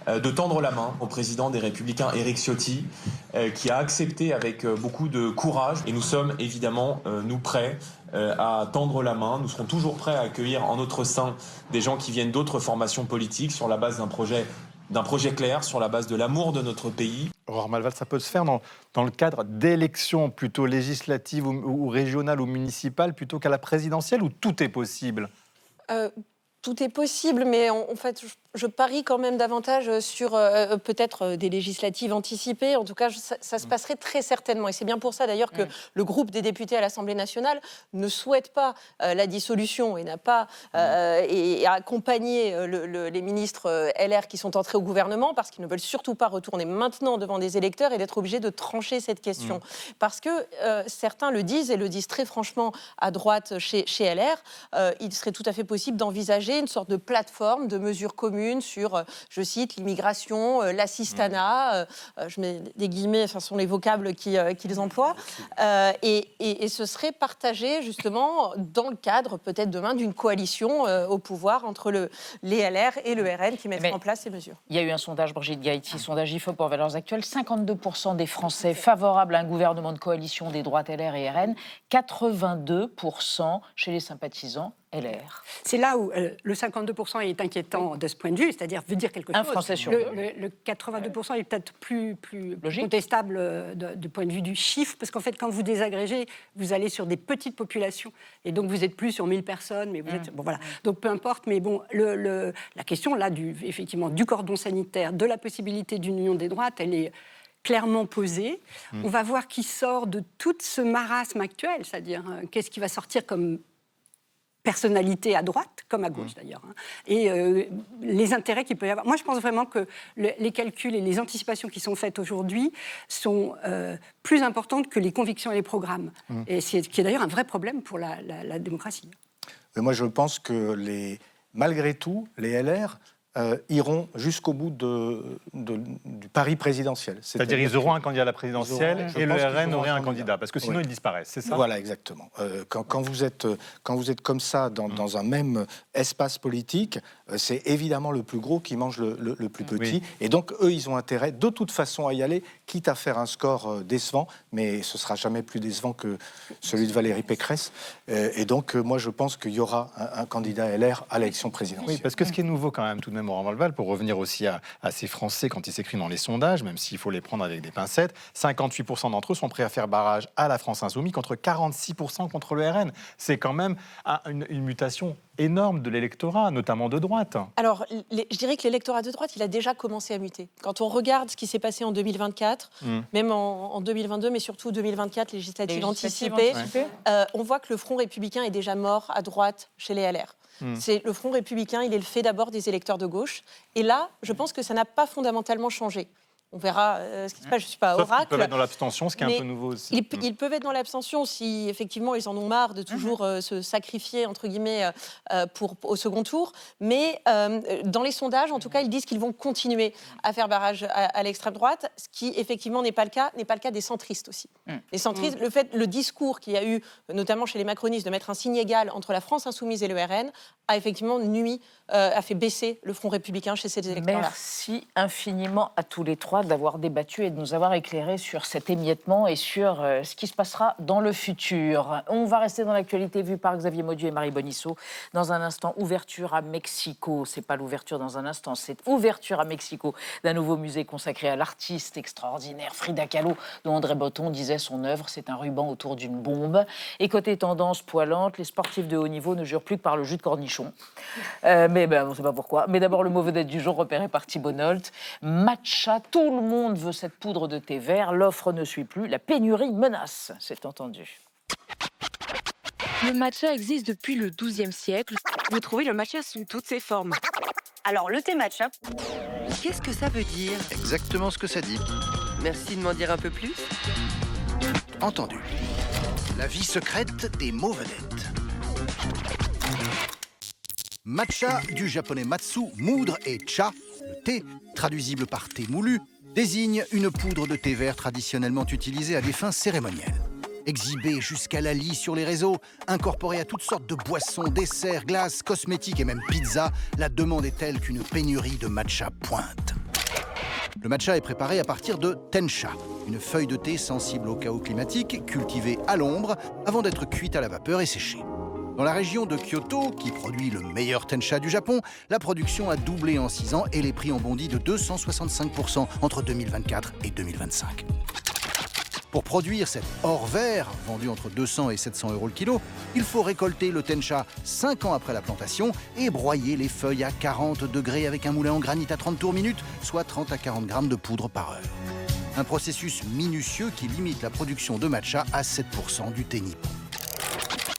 de tendre la main au président des Républicains, Éric Ciotti, qui a accepté avec beaucoup de courage. Et nous sommes évidemment, nous, prêts à tendre la main. Nous serons toujours prêts à accueillir en notre sein des gens qui viennent d'autres formations politiques sur la base d'un projet clair, sur la base de l'amour de notre pays. Aurore Malval, ça peut se faire dans le cadre d'élections plutôt législatives ou régionales ou municipales plutôt qu'à la présidentielle, où tout est possible? Tout est possible, mais en fait, je parie quand même davantage sur peut-être des législatives anticipées. En tout cas, ça se passerait très certainement. Et c'est bien pour ça d'ailleurs que le groupe des députés à l'Assemblée nationale ne souhaite pas la dissolution et n'a pas et a accompagné les ministres LR qui sont entrés au gouvernement parce qu'ils ne veulent surtout pas retourner maintenant devant des électeurs et d'être obligés de trancher cette question. Parce que certains le disent et le disent très franchement à droite chez LR, il serait tout à fait possible d'envisager une sorte de plateforme de mesures communes sur, je cite, l'immigration, l'assistanat, je mets des guillemets, enfin, ce sont les vocables qu'ils emploient, et ce serait partagé justement dans le cadre peut-être demain d'une coalition au pouvoir entre les LR et le RN qui mettraient en place ces mesures. Il y a eu un sondage, Brigitte Gaëty, sondage IFOP pour Valeurs Actuelles, 52% des Français favorables à un gouvernement de coalition des droites LR et RN, 82% chez les sympathisants LR. C'est là où le 52% est inquiétant de ce point de vue, c'est-à-dire veut dire quelque chose. Un Français sur deux. Le 82% est peut-être plus contestable du point de vue du chiffre, parce qu'en fait, quand vous désagrégez, vous allez sur des petites populations, et donc vous êtes plus sur 1000 personnes, mais vous êtes... Bon, voilà. Donc peu importe, mais bon, la question là, effectivement, du cordon sanitaire, de la possibilité d'une union des droites, elle est clairement posée. On va voir qui sort de tout ce marasme actuel, c'est-à-dire qu'est-ce qui va sortir comme personnalité à droite, comme à gauche d'ailleurs, et les intérêts qu'il peut y avoir. Moi, je pense vraiment que les calculs et les anticipations qui sont faites aujourd'hui sont plus importantes que les convictions et les programmes, et qui est d'ailleurs un vrai problème pour la démocratie. Mais moi, je pense que malgré tout, les LR iront jusqu'au bout du pari présidentiel. C'est-à-dire ils auront un candidat à la présidentielle et le RN aurait un candidat, parce que sinon ils disparaissent, c'est ça ? Voilà, exactement. Quand vous êtes comme ça dans un même espace politique, c'est évidemment le plus gros qui mange le plus petit. Et donc, eux, ils ont intérêt de toute façon à y aller, quitte à faire un score décevant, mais ce sera jamais plus décevant que celui de Valérie Pécresse. Et donc, moi, je pense qu'il y aura un candidat LR à l'élection présidentielle. Oui, parce que ce qui est nouveau quand même, tout de même, Laurent Valval, pour revenir aussi à ces Français quand ils s'expriment dans les sondages, même s'il faut les prendre avec des pincettes, 58% d'entre eux sont prêts à faire barrage à la France Insoumise contre 46% contre le RN. C'est quand même une mutation énorme de l'électorat, notamment de droite. Alors, je dirais que l'électorat de droite, il a déjà commencé à muter. Quand on regarde ce qui s'est passé en 2024, même en 2022, mais surtout 2024, législatives anticipées, on voit que le Front républicain est déjà mort à droite chez les LR. C'est le Front républicain, il est le fait d'abord des électeurs de gauche. Et là, je pense que ça n'a pas fondamentalement changé. On verra ce qui se passe, je ne suis pas oracle. Ils peuvent être dans l'abstention, ce qui est un peu nouveau aussi. Ils peuvent être dans l'abstention si, effectivement, ils en ont marre de toujours se sacrifier, entre guillemets, au second tour. Mais dans les sondages, en tout cas, ils disent qu'ils vont continuer à faire barrage à l'extrême droite, ce qui, effectivement, n'est pas le cas des centristes aussi. Les centristes, le discours qu'il y a eu, notamment chez les macronistes, de mettre un signe égal entre la France Insoumise et le RN, a effectivement a fait baisser le Front républicain chez ces électeurs-là. Merci infiniment à tous les trois d'avoir débattu et de nous avoir éclairé sur cet émiettement et sur ce qui se passera dans le futur. On va rester dans l'actualité vue par Xavier Maudieu et Marie Bonisseau. Dans un instant, ouverture à Mexico. C'est pas l'ouverture dans un instant, c'est ouverture à Mexico d'un nouveau musée consacré à l'artiste extraordinaire Frida Kahlo, dont André Breton disait son œuvre, c'est un ruban autour d'une bombe. Et côté tendance poilante, les sportifs de haut niveau ne jurent plus que par le jus de cornichon. Mais on ne sait pas pourquoi. Mais d'abord, le mot vedette du jour repéré par Thibault Nolte. Matcha, tout le monde veut cette poudre de thé vert. L'offre ne suit plus. La pénurie menace, c'est entendu. Le matcha existe depuis le XIIe siècle. Vous trouvez le matcha sous toutes ses formes. Alors, le thé matcha, qu'est-ce que ça veut dire? Exactement ce que ça dit. Merci de m'en dire un peu plus. Entendu. La vie secrète des mots vedettes. Matcha, du japonais matsu, moudre, et cha, le thé, traduisible par thé moulu, désigne une poudre de thé vert traditionnellement utilisée à des fins cérémonielles. Exhibée jusqu'à la lie sur les réseaux, incorporée à toutes sortes de boissons, desserts, glaces, cosmétiques et même pizzas, la demande est telle qu'une pénurie de matcha pointe. Le matcha est préparé à partir de tencha, une feuille de thé sensible au chaos climatique, cultivée à l'ombre, avant d'être cuite à la vapeur et séchée. Dans la région de Kyoto, qui produit le meilleur tencha du Japon, la production a doublé en 6 ans et les prix ont bondi de 265% entre 2024 et 2025. Pour produire cet or vert, vendu entre 200 et 700 € le kilo, il faut récolter le tencha 5 ans après la plantation et broyer les feuilles à 40 degrés avec un moulin en granit à 30 tours minute, soit 30 à 40 grammes de poudre par heure. Un processus minutieux qui limite la production de matcha à 7% du thé nippon.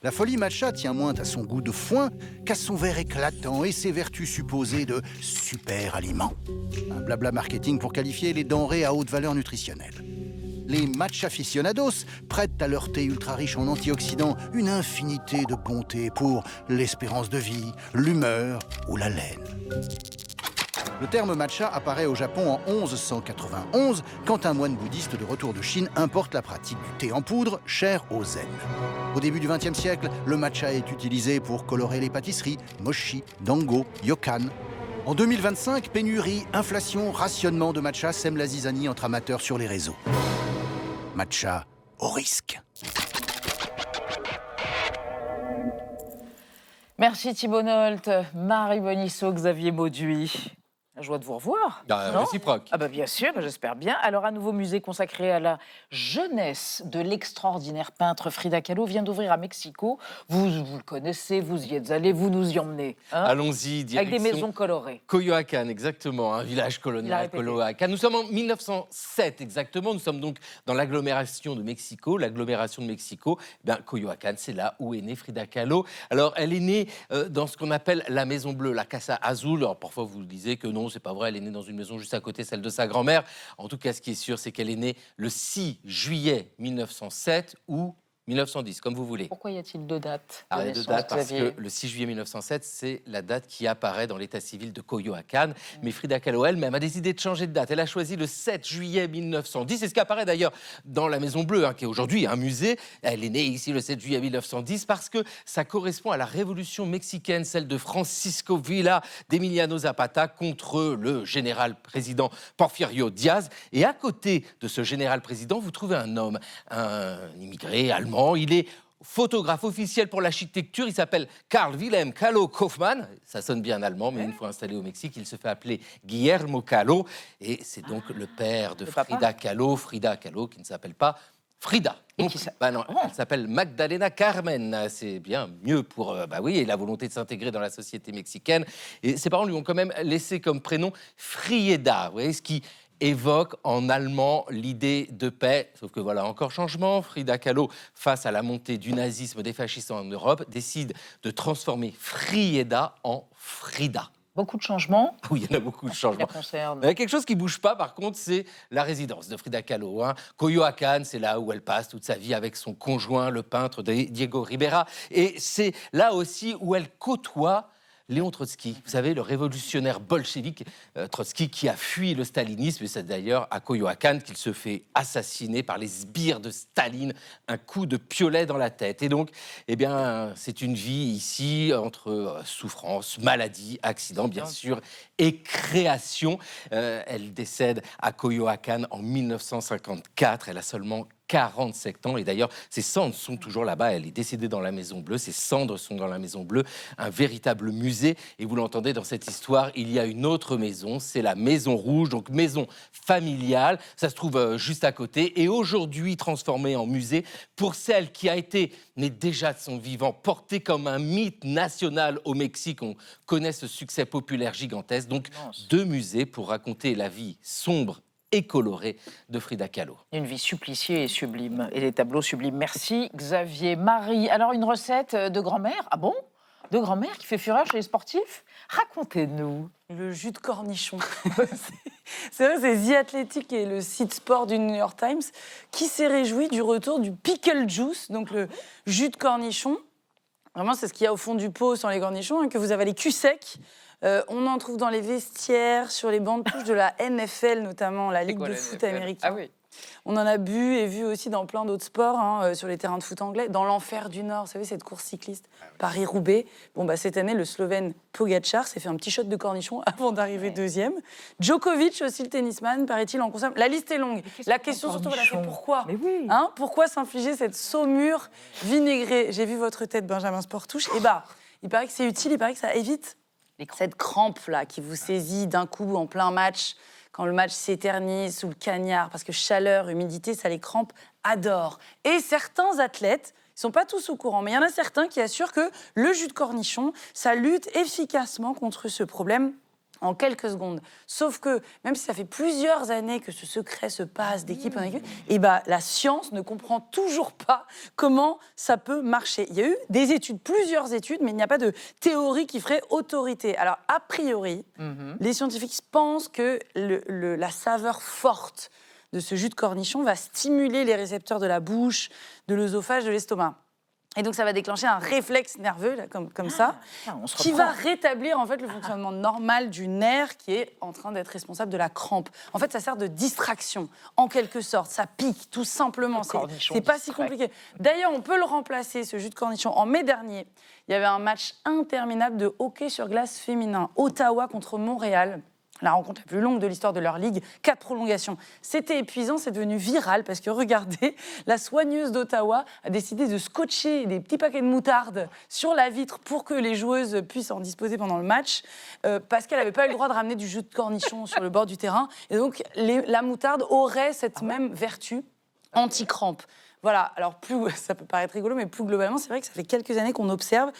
La folie matcha tient moins à son goût de foin qu'à son vert éclatant et ses vertus supposées de super aliment. Un blabla marketing pour qualifier les denrées à haute valeur nutritionnelle. Les matcha aficionados prêtent à leur thé ultra riche en antioxydants une infinité de bontés pour l'espérance de vie, l'humeur ou la laine. Le terme matcha apparaît au Japon en 1191 quand un moine bouddhiste de retour de Chine importe la pratique du thé en poudre, cher au zen. Au début du XXe siècle, le matcha est utilisé pour colorer les pâtisseries, mochi, dango, yokan. En 2025, pénurie, inflation, rationnement de matcha sèment la zizanie entre amateurs sur les réseaux. Matcha au risque. Merci Thibault Nolte, Marie Bonisso, Xavier Mauduit. La joie de vous revoir. Non Réciproque. Ah bah bien sûr, j'espère bien. Alors un nouveau musée consacré à la jeunesse de l'extraordinaire peintre Frida Kahlo vient d'ouvrir à Mexico. Vous le connaissez, vous y êtes allés, vous nous y emmenez. Hein, allons-y, direction avec des maisons colorées. Coyoacán, exactement, un village colonial Coyoacán. Nous sommes en 1907 exactement, nous sommes donc dans l'agglomération de Mexico. L'agglomération de Mexico, Coyoacán, c'est là où est née Frida Kahlo. Alors elle est née dans ce qu'on appelle la Maison Bleue, la Casa Azul. Alors parfois vous disiez que non, c'est pas vrai, elle est née dans une maison juste à côté, celle de sa grand-mère. En tout cas, ce qui est sûr, c'est qu'elle est née le 6 juillet 1907 ou 1910, comme vous voulez. Pourquoi y a-t-il deux dates Il y a deux dates parce que le 6 juillet 1907, c'est la date qui apparaît dans l'état civil de Coyoacán. Mais Frida Kahlo elle-même a décidé de changer de date. Elle a choisi le 7 juillet 1910. C'est ce qui apparaît d'ailleurs dans la Maison Bleue, qui est aujourd'hui un musée. Elle est née ici le 7 juillet 1910 parce que ça correspond à la révolution mexicaine, celle de Francisco Villa d'Emiliano Zapata contre le général président Porfirio Díaz. Et à côté de ce général président, vous trouvez un homme, un immigré allemand. Il est photographe officiel pour l'architecture. Il s'appelle Karl Wilhelm Kahlo Kaufmann. Ça sonne bien allemand, mais une fois installé au Mexique, il se fait appeler Guillermo Kahlo. Et c'est donc le père de Frida Kahlo, qui ne s'appelle pas Frida. Donc, non, elle s'appelle Magdalena Carmen. C'est bien mieux pour, et la volonté de s'intégrer dans la société mexicaine. Et ses parents lui ont quand même laissé comme prénom Frieda. Vous voyez, ce qui évoque en allemand l'idée de paix. Sauf que voilà, encore changement. Frida Kahlo, face à la montée du nazisme, des fascistes en Europe, décide de transformer Frieda en Frida. Beaucoup de changements. Oui, il y en a beaucoup de changements. Il y a quelque chose qui ne bouge pas, par contre, c'est la résidence de Frida Kahlo. Coyoacán, c'est là où elle passe toute sa vie avec son conjoint, le peintre Diego Rivera. Et c'est là aussi où elle côtoie Léon Trotsky, vous savez, le révolutionnaire bolchevique Trotsky qui a fui le stalinisme. Et c'est d'ailleurs à Coyoacán qu'il se fait assassiner par les sbires de Staline, un coup de piolet dans la tête. Et donc, c'est une vie ici entre souffrance, maladie, accident, bien sûr, et création. Elle décède à Coyoacán en 1954. Elle a seulement 47 ans. Et d'ailleurs, ses cendres sont toujours là-bas. Elle est décédée dans la Maison Bleue. Ses cendres sont dans la Maison Bleue, un véritable musée. Et vous l'entendez dans cette histoire, il y a une autre maison, c'est la Maison Rouge, donc maison familiale. Ça se trouve juste à côté. Et aujourd'hui, transformée en musée pour celle qui a été, née déjà de son vivant, portée comme un mythe national au Mexique. On connaît ce succès populaire gigantesque. Donc, deux musées pour raconter la vie sombre et colorée de Frida Kahlo. Une vie suppliciée et sublime, et des tableaux sublimes. Merci Xavier. Marie, alors une recette de grand-mère? Ah bon? De grand-mère qui fait fureur chez les sportifs? Racontez-nous. Le jus de cornichon. C'est vrai, c'est The Athletic et le site sport du New York Times qui s'est réjoui du retour du pickle juice, donc le jus de cornichon. Vraiment, c'est ce qu'il y a au fond du pot sans les cornichons, que vous avalez cul sec. On en trouve dans les vestiaires, sur les bancs de touche de la NFL, notamment la Ligue de foot américaine. Ah oui. On en a bu et vu aussi dans plein d'autres sports, sur les terrains de foot anglais. Dans l'enfer du Nord, vous savez, cette course cycliste, Paris-Roubaix. Cette année, le Slovène Pogačar s'est fait un petit shot de cornichon avant d'arriver deuxième. Djokovic, aussi le tennisman, paraît-il, en consomme. La liste est longue. La question surtout, c'est pourquoi? Pourquoi s'infliger cette saumure vinaigrée? J'ai vu votre tête, Benjamin Sportouche. Il paraît que c'est utile, il paraît que ça évite cette crampe là qui vous saisit d'un coup en plein match quand le match s'éternise sous le cagnard, parce que chaleur, humidité, ça les crampes adorent. Et certains athlètes, ils ne sont pas tous au courant, mais il y en a certains qui assurent que le jus de cornichon, ça lutte efficacement contre ce problème en quelques secondes. Sauf que, même si ça fait plusieurs années que ce secret se passe d'équipe en équipe, et ben, la science ne comprend toujours pas comment ça peut marcher. Il y a eu des études, plusieurs études, mais il n'y a pas de théorie qui ferait autorité. Alors, a priori, les scientifiques pensent que la saveur forte de ce jus de cornichon va stimuler les récepteurs de la bouche, de l'œsophage, de l'estomac. Et donc, ça va déclencher un réflexe nerveux, là, comme ça, qui va rétablir en fait, le fonctionnement normal du nerf qui est en train d'être responsable de la crampe. En fait, ça sert de distraction, en quelque sorte. Ça pique, tout simplement. C'est pas si compliqué. D'ailleurs, on peut le remplacer, ce jus de cornichon. En mai dernier, il y avait un match interminable de hockey sur glace féminin. Ottawa contre Montréal. La rencontre la plus longue de l'histoire de leur ligue, 4 prolongations. C'était épuisant, c'est devenu viral parce que regardez, la soigneuse d'Ottawa a décidé de scotcher des petits paquets de moutarde sur la vitre pour que les joueuses puissent en disposer pendant le match, parce qu'elle n'avait pas eu le droit de ramener du jus de cornichon sur le bord du terrain. Et donc, la moutarde aurait cette même vertu anti-crampe. Voilà, alors ça peut paraître rigolo, mais plus globalement, c'est vrai que ça fait quelques années qu'on observe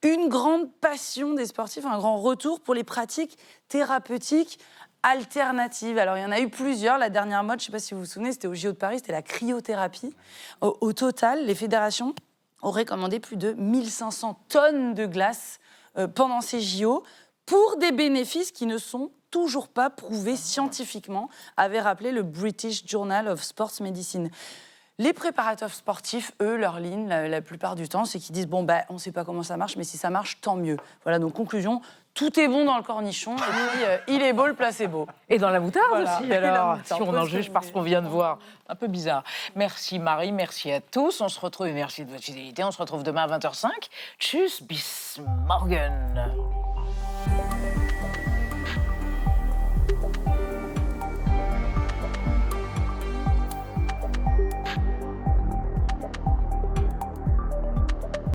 une grande passion des sportifs, un grand retour pour les pratiques thérapeutiques alternatives. Alors, il y en a eu plusieurs. La dernière mode, je ne sais pas si vous vous souvenez, c'était au JO de Paris, c'était la cryothérapie. Au total, les fédérations auraient commandé plus de 1500 tonnes de glace pendant ces JO pour des bénéfices qui ne sont toujours pas prouvés scientifiquement, avait rappelé le British Journal of Sports Medicine. Les préparateurs sportifs, eux, leur ligne, la plupart du temps, c'est qu'ils disent « Bon, on ne sait pas comment ça marche, mais si ça marche, tant mieux. » Voilà, donc conclusion, tout est bon dans le cornichon, et puis il est beau le placebo. Et dans la moutarde aussi, alors, moutarde, si on en juge par ce qu'on vient de voir. Un peu bizarre. Merci Marie, merci à tous. On se retrouve, et merci de votre fidélité. On se retrouve demain à 20h05. Tchuss, bis morgen.